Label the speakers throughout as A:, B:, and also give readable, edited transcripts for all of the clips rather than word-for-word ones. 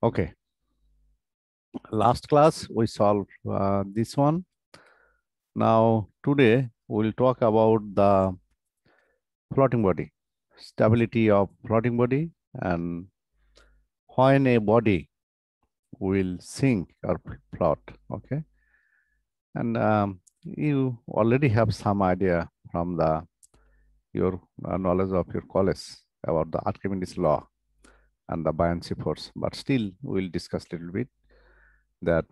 A: Okay, last class we solved this one. Now today we'll talk about the floating body, stability of floating body, and when a body will sink or float. Okay, and you already have some idea from the your knowledge of your college about the Archimedes law and the buoyancy force, but still we'll discuss a little bit that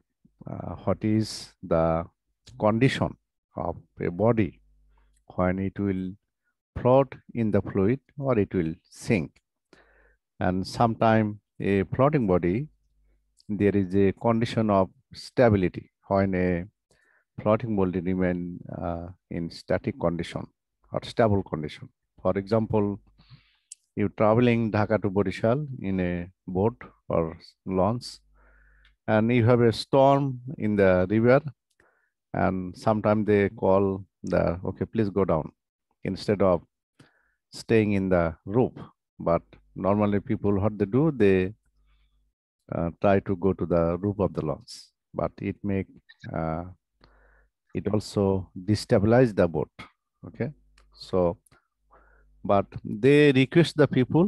A: what is the condition of a body when it will float in the fluid or it will sink. And sometime a floating body, there is a condition of stability when a floating body remain in static condition or stable condition. For example, you traveling Dhaka to Borishal in a boat or launch, and you have a storm in the river, and sometimes they call the okay, please go down instead of staying in the roof. But normally people what they do, they try to go to the roof of the launch, but uh, it also destabilize the boat. Okay, so but they request the people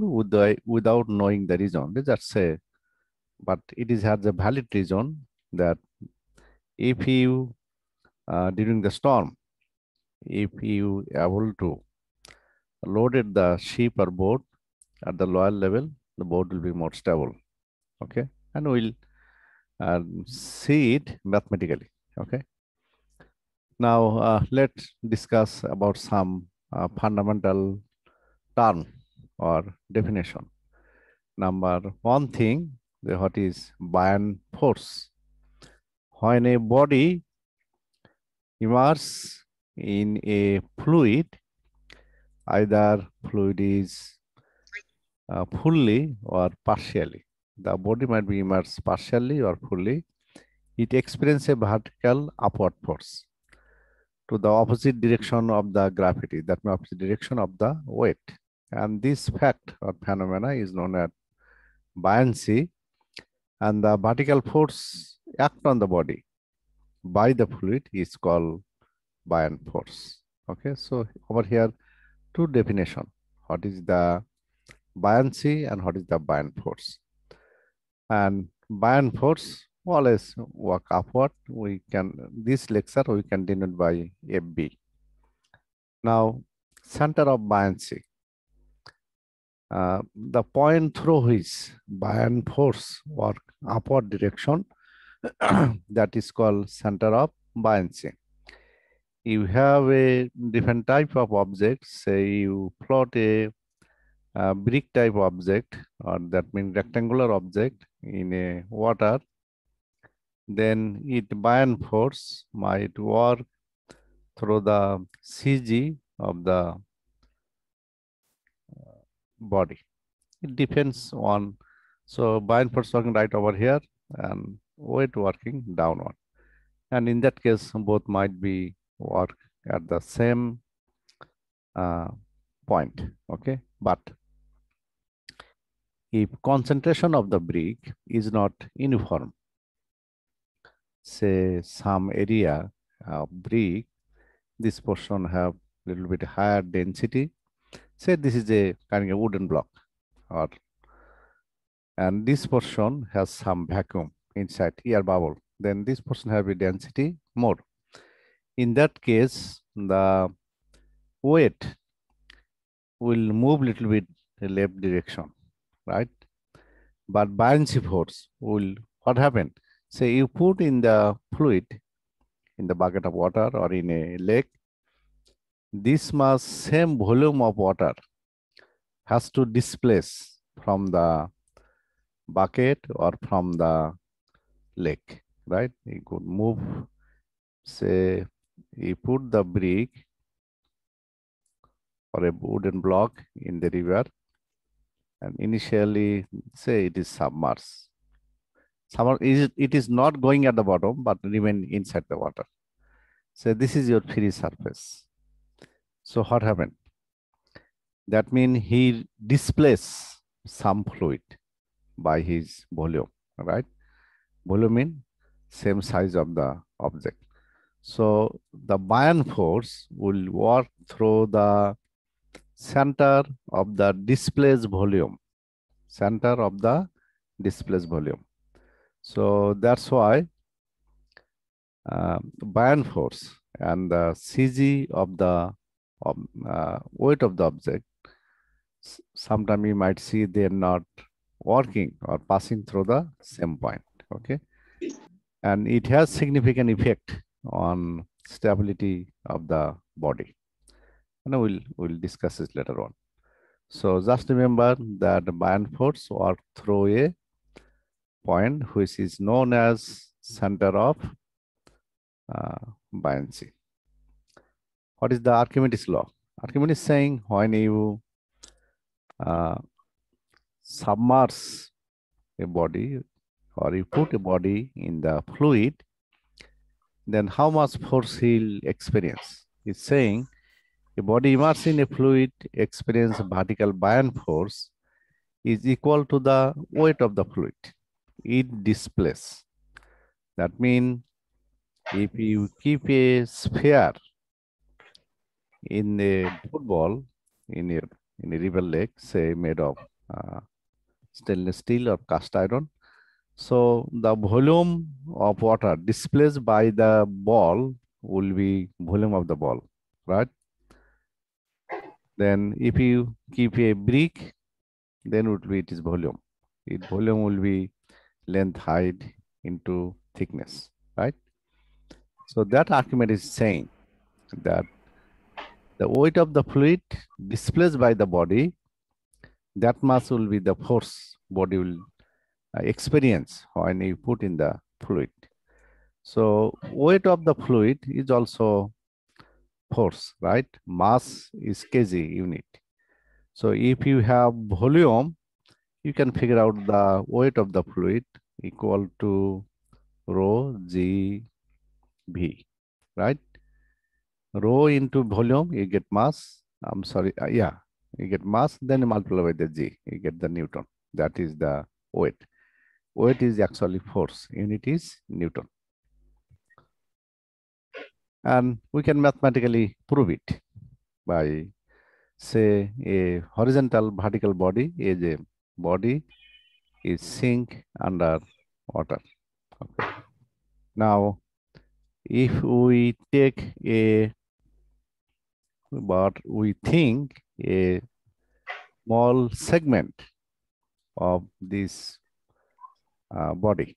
A: without knowing the reason. They just say, but it is has a valid reason that if you during the storm, if you able to loaded the ship or boat at the lower level, the boat will be more stable. Okay, and we'll see it mathematically. Okay, now let's discuss about some fundamental term or definition. Number one thing, what is buoyant force? When a body immerses in a fluid, either fluid is fully or partially. The body might be immersed partially or fully. It experiences a vertical upward force to the opposite direction of the gravity, that means opposite direction of the weight. And this fact or phenomena is known as buoyancy, and the vertical force act on the body by the fluid is called buoyant force. Okay, so over here, two definition. What is the buoyancy and what is the buoyant force? And buoyant force always work upward. We can, this lecture we can denote by FB. Now, center of buoyancy. The point through which buoyant force work upward direction, that is called center of buoyancy. You have a different type of object, say you plot a brick type object, or that means rectangular object in a water, then it buoyant force might work through the CG of the body. It depends on, so buoyant force working right over here and weight working downward. And in that case, both might be work at the same point, okay? But if concentration of the brick is not uniform, say some area of brick, this portion have little bit higher density. Say this is a kind of wooden block, or and this portion has some vacuum inside air bubble. Then this portion have a density more. In that case, the weight will move little bit the left direction, right? But buoyancy force will, what happened? Say you put in the fluid in the bucket of water or in a lake, this much same volume of water has to displace from the bucket or from the lake, right? You could move, say you put the brick or a wooden block in the river, and initially say it is submerged. It is not going at the bottom, but remain inside the water. So this is your free surface. So what happened? That means he displaced some fluid by his volume. right? Volume means same size of the object. So the buoyant force will work through the center of the displaced volume, center of the displaced volume. So that's why buoyant force and the CG of the weight of the object, sometimes you might see they're not working or passing through the same point, okay? And it has significant effect on stability of the body. And we'll discuss this later on. So just remember that the buoyant force works through a point which is known as center of buoyancy. What is the Archimedes law? Archimedes is saying when you submerge a body or you put a body in the fluid, then how much force he'll experience? It's saying a body immersed in a fluid experience vertical buoyant force is equal to the weight of the fluid. It displaces. That means if you keep a sphere in a football in a river lake, say made of stainless steel or cast iron, so the volume of water displaced by the ball will be volume of the ball, right? Then if you keep a brick, then it is volume. Its volume will be length, height into thickness, right? So that Archimedes is saying that the weight of the fluid displaced by the body, that much will be the force body will experience when you put in the fluid. So weight of the fluid is also force, right? Mass is kg unit. So if you have volume, you can figure out the weight of the fluid equal to rho g v, right? Rho into volume, you get mass. I'm sorry, you get mass, then you multiply by the g, you get the Newton. That is the weight. Weight is actually force, unit is Newton. And we can mathematically prove it by, say, a horizontal vertical body is a body is sink under water. Okay. Now, if we take we think a small segment of this body,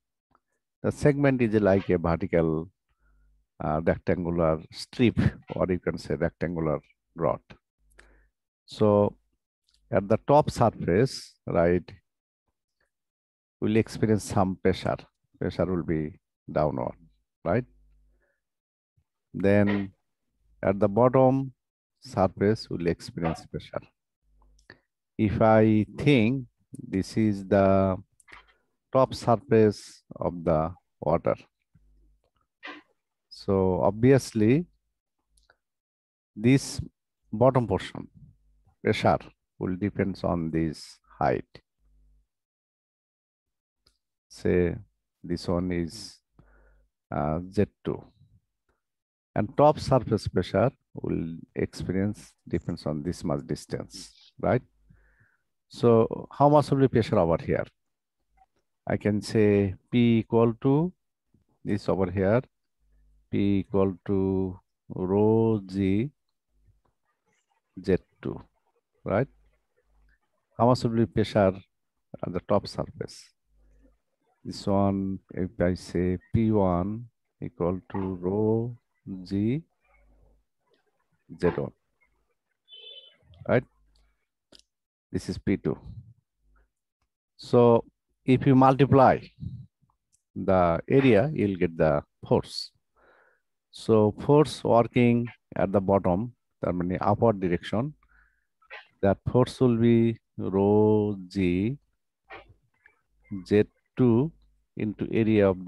A: the segment is like a vertical rectangular strip, or you can say rectangular rod. So at the top surface, right, we'll experience some pressure. Pressure will be downward, right? Then at the bottom surface, we'll experience pressure. If I think this is the top surface of the water, so obviously this bottom portion pressure will depends on this height. Say this one is Z2, and top surface pressure will experience depends on this much distance, right? So how much will be pressure over here? I can say P equal to this over here, P equal to rho G Z2, right? How much will be pressure at the top surface? This one, if I say P1 equal to rho G Z1, right? This is P2. So if you multiply the area, you'll get the force. So force working at the bottom, that means upward direction, that force will be rho G Z2 into area of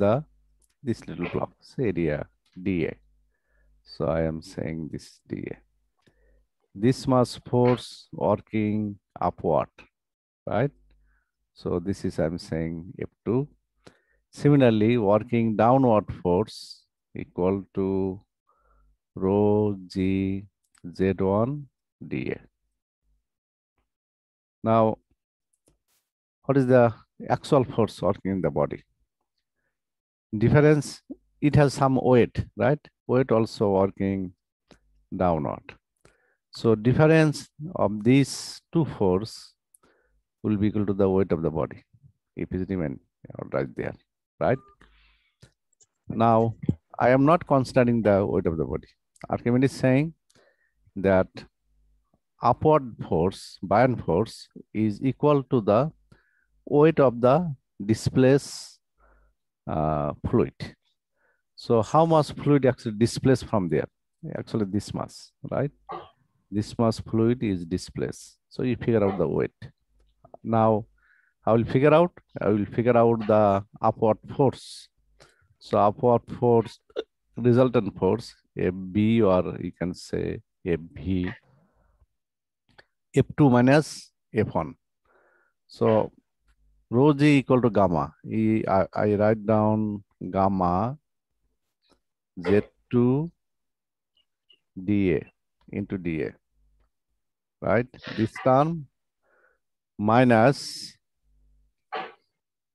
A: this little block, area dA. So I am saying this dA. This much force working upward, right? So this is, I'm saying F2. Similarly, working downward force equal to rho g z1 dA. Now, what is the actual force working in the body? Difference, it has some weight, right? Weight also working downward. So difference of these two force will be equal to the weight of the body if it remain right there, right? Now, I am not considering the weight of the body. Archimedes is saying that upward force, buoyant force, is equal to the weight of the displaced fluid. So how much fluid actually displaced from there? Actually, this much, right? This much fluid is displaced. So you figure out the weight. Now, I will figure out the upward force. So upward force, resultant force, FB, or you can say FV, F2 minus F1. So rho g equal to gamma. I write down gamma Z2 dA into dA, right? This term minus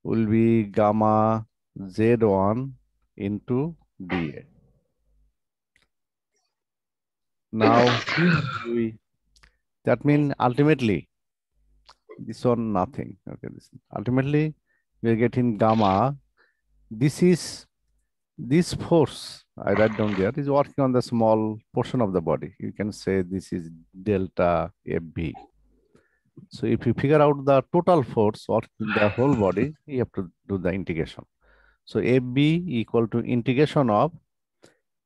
A: will be gamma Z1 into dA. Now, that means ultimately, this one nothing. Okay, ultimately, we are getting gamma. This force I write down there is working on the small portion of the body. You can say this is delta FB. So if you figure out the total force working in the whole body, you have to do the integration. So FB equal to integration of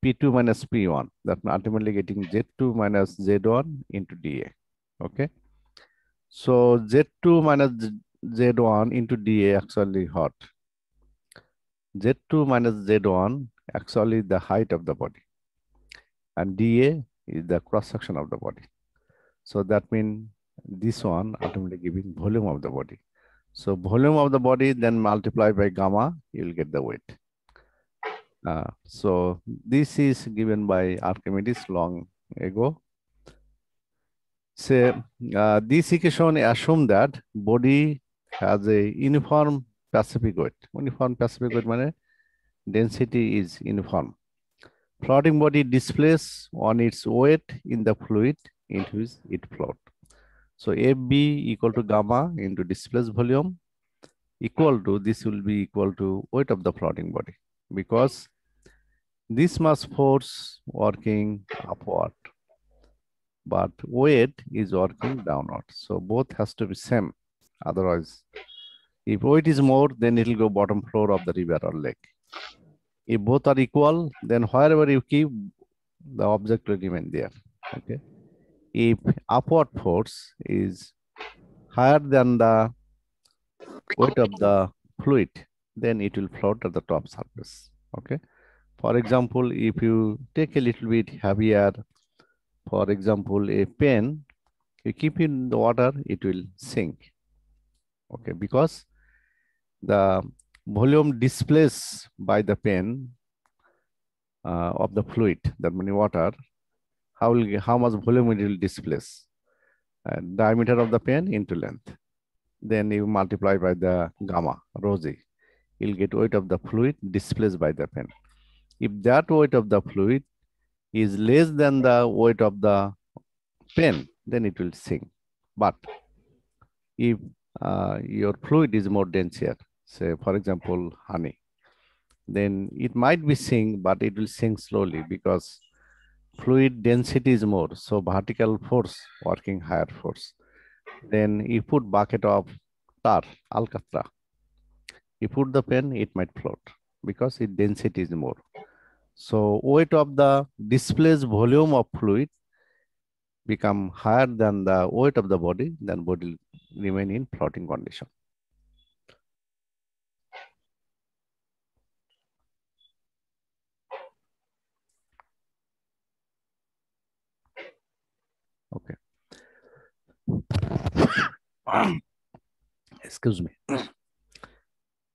A: P2 minus P1. That ultimately getting Z2 minus Z1 into dA. Okay. So Z2 minus Z1 into dA actually what? Z2 minus Z1 actually the height of the body, and dA is the cross section of the body. So that means this one ultimately giving volume of the body. So volume of the body then multiply by gamma, you will get the weight. So this is given by Archimedes long ago. Say this equation assume that body has a uniform specific weight. Uniform specific weight means density is uniform. Floating body displays on its weight in the fluid into which it float. So FB equal to gamma into displaced volume equal to, this will be equal to weight of the floating body, because this mass force working upward, but weight is working downward. So both has to be same. Otherwise, if weight is more, then it will go bottom floor of the river or lake. If both are equal, then wherever you keep, the object will remain there. Okay. If upward force is higher than the weight of the fluid, then it will float at the top surface. Okay. For example, if you take a little bit heavier, for example, a pen, you keep in the water, it will sink. Okay, because the volume displaced by the pen of the fluid, that means water, how much volume it will displace? Diameter of the pen into length. Then you multiply by the gamma, rho g. You'll get weight of the fluid displaced by the pen. If that weight of the fluid is less than the weight of the pen, then it will sink. But if your fluid is more dense here, say for example honey, then it might be sink, but it will sink slowly because fluid density is more. So vertical force working higher force. Then you put bucket of tar, alcatra. You put the pen, it might float because its density is more. So weight of the displaced volume of fluid become higher than the weight of the body, then body will remain in floating condition. Okay. Excuse me.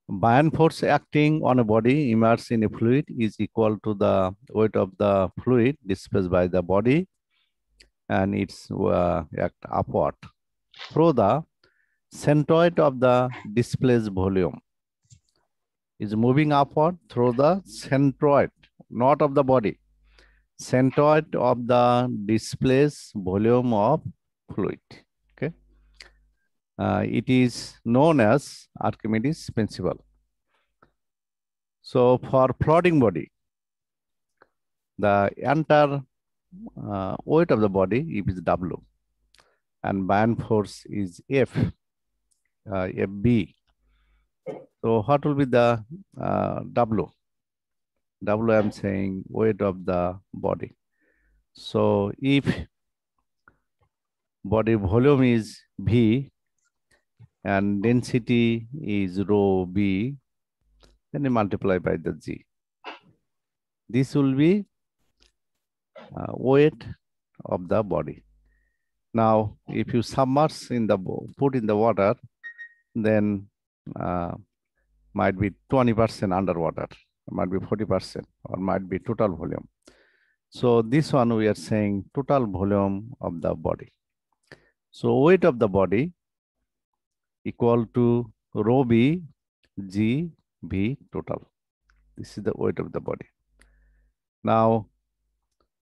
A: Buoyant force acting on a body immersed in a fluid is equal to the weight of the fluid displaced by the body and its act upward through the centroid of the displaced volume is moving upward through the centroid, not of the body, centroid of the displaced volume of fluid. Okay, it is known as Archimedes' principle. So for floating body, the entire weight of the body is W, and buoyant force is FB. So what will be the W? W, I'm saying weight of the body. So if body volume is V and density is rho B, then you multiply by the G. This will be weight of the body. Now, if you submerge in the put in the water, then might be 20% underwater, might be 40%, or might be total volume. So this one we are saying total volume of the body. So weight of the body equal to rho B G V total. This is the weight of the body. Now,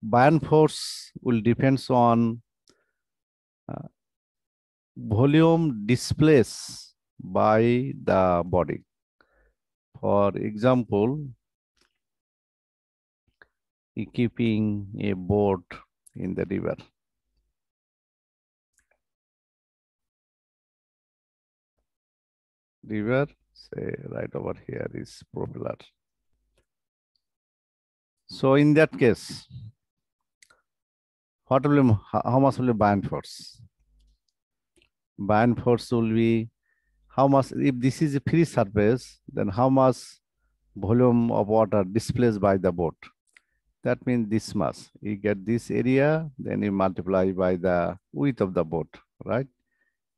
A: buoyant force will depends on volume displaced by the body. For example, keeping a boat in the river. River, say right over here is propeller. So in that case, what will be, how much will be buoyant force? Buoyant force will be how much, if this is a free surface, then how much volume of water displaced by the boat? That means this much. You get this area, then you multiply by the width of the boat, right?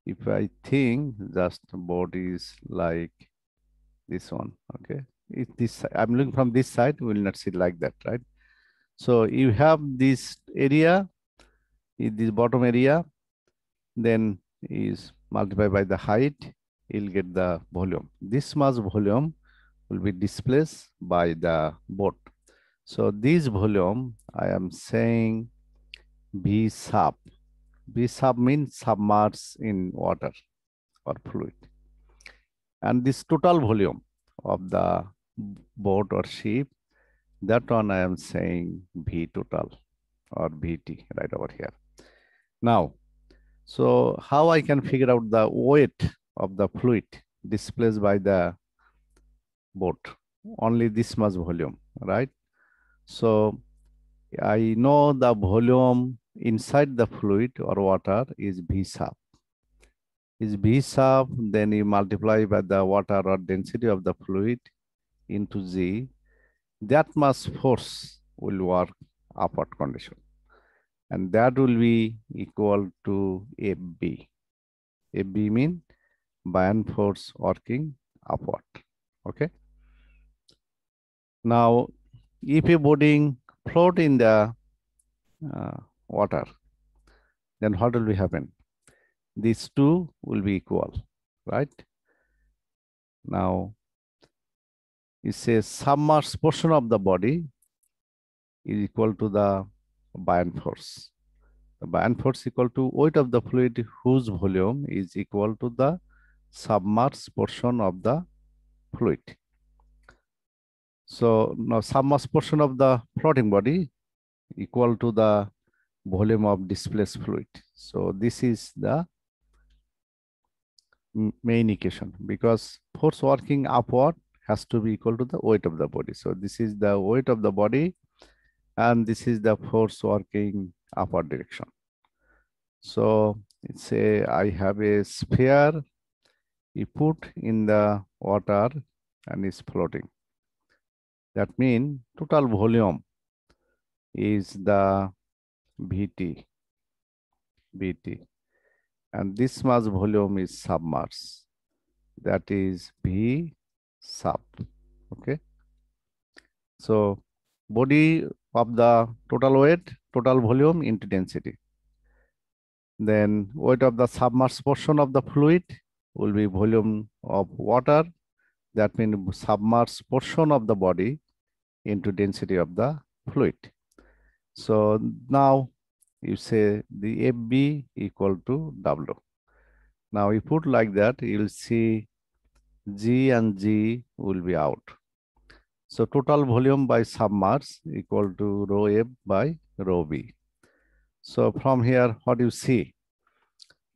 A: If I think just boat is like this one, okay? If this, I'm looking from this side, we will not see like that, right? So you have this area, this bottom area, then is multiplied by the height, you'll get the volume. This much volume will be displaced by the boat. So this volume, I am saying V sub. V sub means submerged in water or fluid. And this total volume of the boat or ship, that one I am saying V total or VT right over here. Now, so how I can figure out the weight of the fluid displaced by the boat? Only this much volume, right? So I know the volume inside the fluid or water is V sub. Is V sub, then you multiply by the water or density of the fluid into G. That much force will work upward condition. And that will be equal to FB. FB means buoyant force working upward. Okay. Now, if a body float in the water, then what will happen? These two will be equal, right? Now, it says submerged portion of the body is equal to the buoyant force. The buoyant force equal to weight of the fluid whose volume is equal to the submerged portion of the fluid. So now submerged portion of the floating body equal to the volume of displaced fluid. So this is the main equation, because force working upward has to be equal to the weight of the body. So this is the weight of the body and this is the force working upward direction. So say I have a sphere, you put in the water and is floating. That means total volume is the VT, and this much volume is submerged. That is V sub. Okay. So body of the total weight, total volume into density. Then weight of the submerged portion of the fluid will be volume of water. That means submerged portion of the body into density of the fluid. So now you say the FB equal to W. Now you put like that, you'll see G and G will be out. So total volume by submerged equal to rho F by rho B. So from here, what you see?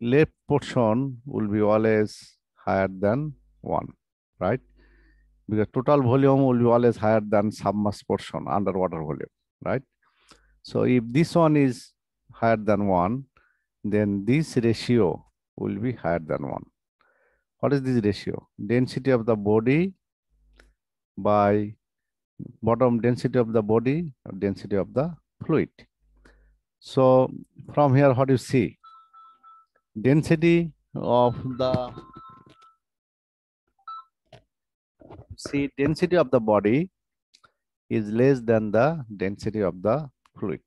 A: Left portion will be always higher than 1, right? Because total volume will be always higher than submerged portion, underwater volume, right? So if this one is higher than 1, then this ratio will be higher than 1. What is this ratio? Density of the body by bottom density of the body, density of the fluid. So from here, what you see? Density of the density of the body is less than the density of the fluid.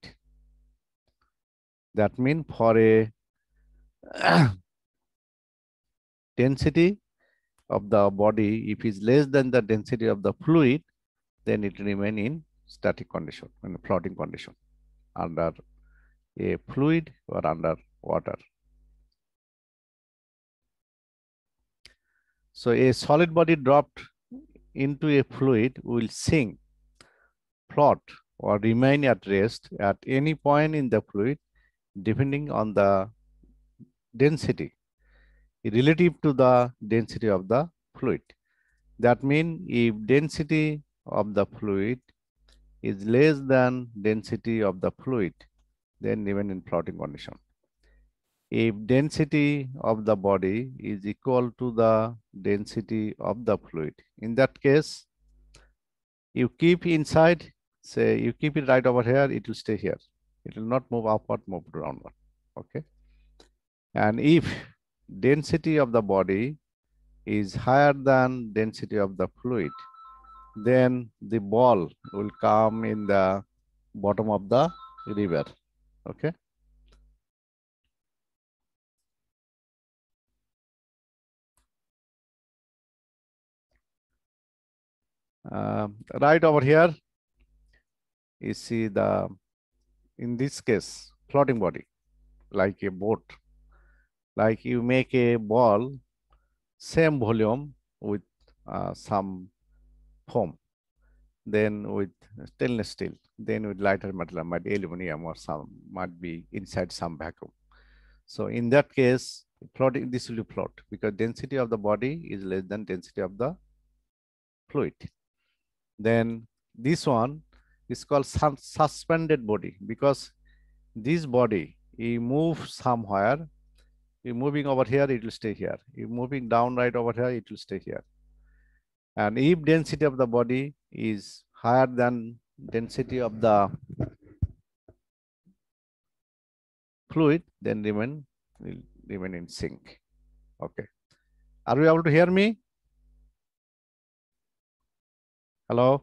A: That means for a density of the body, if is less than the density of the fluid, then it remain in static condition, in a floating condition, under a fluid or under water. So a solid body dropped into a fluid will sink, float, or remain at rest at any point in the fluid, depending on the density relative to the density of the fluid. That means if density of the fluid is less than density of the fluid, then remain in floating condition. If density of the body is equal to the density of the fluid, in that case, you keep inside, say you keep it right over here, it will stay here. It will not move upward, move downward. Okay. And if density of the body is higher than density of the fluid, then the ball will come in the bottom of the river. Okay. Right over here, you see the, in this case, floating body, like a boat. Like you make a ball, same volume with some foam, then with stainless steel, then with lighter metal, might be aluminum or some, might be inside some vacuum. So in that case, floating, this will float because density of the body is less than density of the fluid. Then this one is called suspended body because this body, you move somewhere, you moving over here, it will stay here. You moving down right over here, it will stay here. And if density of the body is higher than density of the fluid, then will remain in sync. Okay. Are you able to hear me? Hello?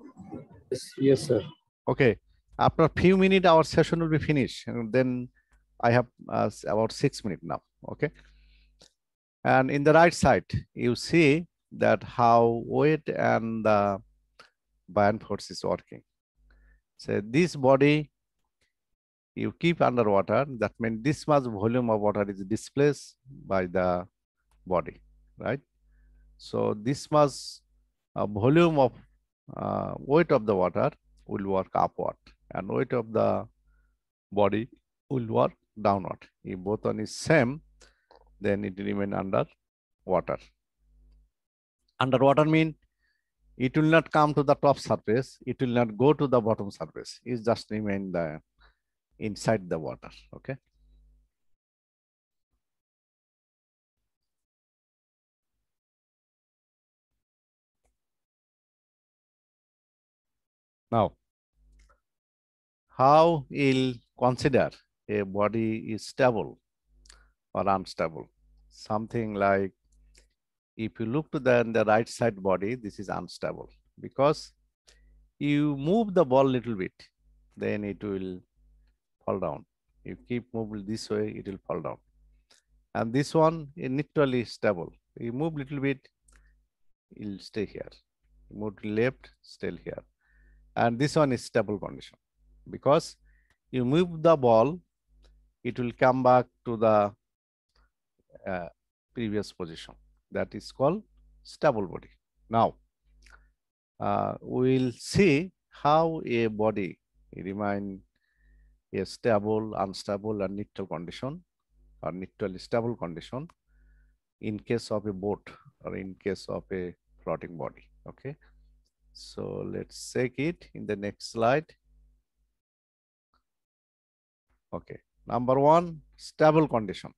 B: Yes, sir.
A: Okay. After a few minutes, our session will be finished. And then I have about 6 minutes now. Okay. And in the right side, you see that how weight and the buoyant force is working. So this body you keep underwater, that means this much volume of water is displaced by the body, right? So this much volume of weight of the water will work upward and weight of the body will work downward. If both one is same, then it remain under water. Underwater mean it will not come to the top surface, it will not go to the bottom surface, it just remain the inside the water. Okay. Now, how we'll consider a body is stable or unstable? Something like If you look to the right side body, this is unstable because you move the ball little bit, then it will fall down. You keep moving this way, it will fall down. And this one is neutrally stable. You move little bit, it will stay here. You move to left, still here. And this one is stable condition because you move the ball, it will come back to the previous position. That is called stable body. Now, we'll see how a body remain a stable, unstable, and neutral condition or neutrally stable condition in case of a boat or in case of a floating body. Okay, so let's check it in the next slide. Okay, number one, stable condition.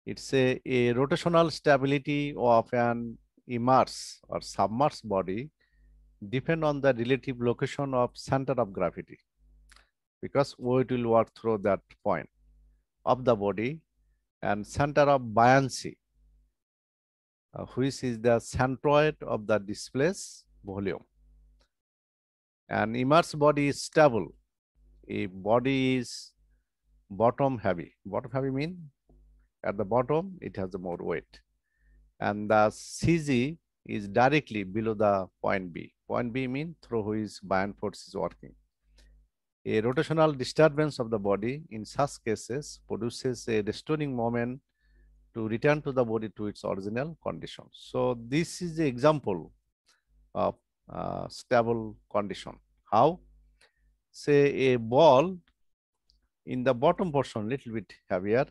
A: It's a rotational stability of an immersed or submerged body depend on the relative location of center of gravity, because weight will work through that point of the body, and center of buoyancy, which is the centroid of the displaced volume. An immersed body is stable. A body is bottom heavy. Bottom heavy means at the bottom it has more weight, and the CG is directly below the point B. Point B means through which buoyant force is working. A rotational disturbance of the body in such cases produces a restoring moment to return to the body to its original condition. So this is the example of stable condition. How? Say a ball in the bottom portion little bit heavier,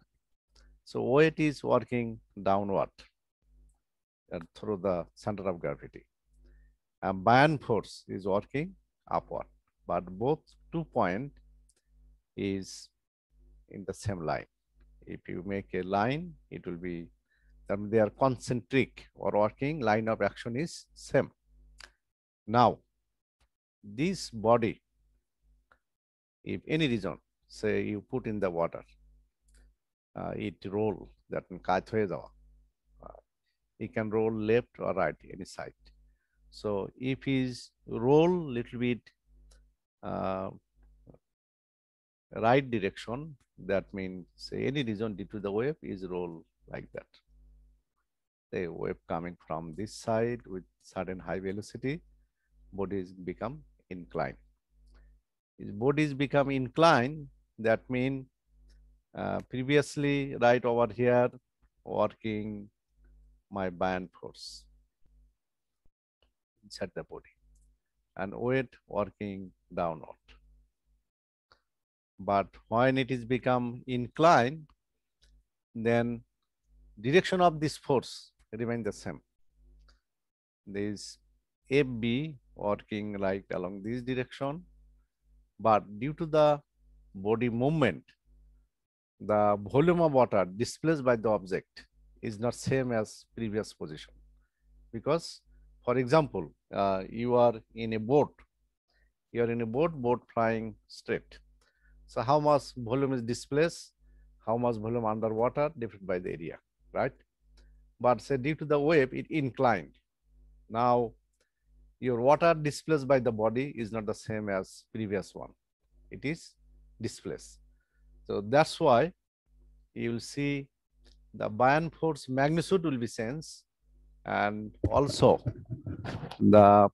A: so weight is working downward through the center of gravity, and buoyant force is working upward, but both 2 point is in the same line. If you make a line, it will be, they are concentric or working line of action is same. Now, this body, if any reason, say you put in the water, it roll, that কাত হয়ে যাওয়া, it can roll left or right, any side. So if he's roll little bit right direction, that means say any reason due to the wave is roll like that. The wave coming from this side with sudden high velocity, bodies become inclined. If bodies become inclined, that means previously right over here working my buoyant force inside the body and weight working downward. But when it is become inclined, then direction of this force remain the same. This FB working right along this direction, but due to the body movement, the volume of water displaced by the object is not same as previous position. Because, for example, you are in a boat, boat flying straight. So how much volume is displaced, how much volume underwater, different by the area, right? But say due to the wave, it inclined. Now, your water displaced by the body is not the same as previous one. It is displaced. So that's why you will see the buoyant force magnitude will be changed, and also the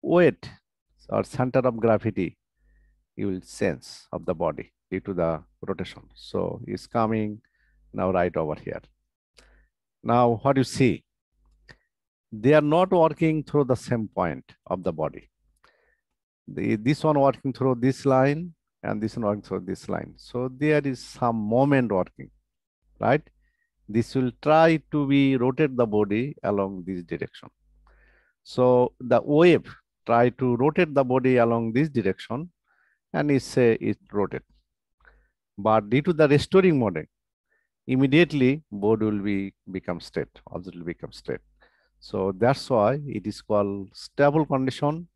A: weight or center of gravity you will sense of the body due to the rotation. So it's coming now right over here. Now what you see, they are not working through the same point of the body. This one working through this line and this one working through this line. So there is some moment working, right? This will try to be rotate the body along this direction. So the wave try to rotate the body along this direction, and it rotate. But due to the restoring mode, immediately board will become straight, object will become straight. So that's why it is called stable condition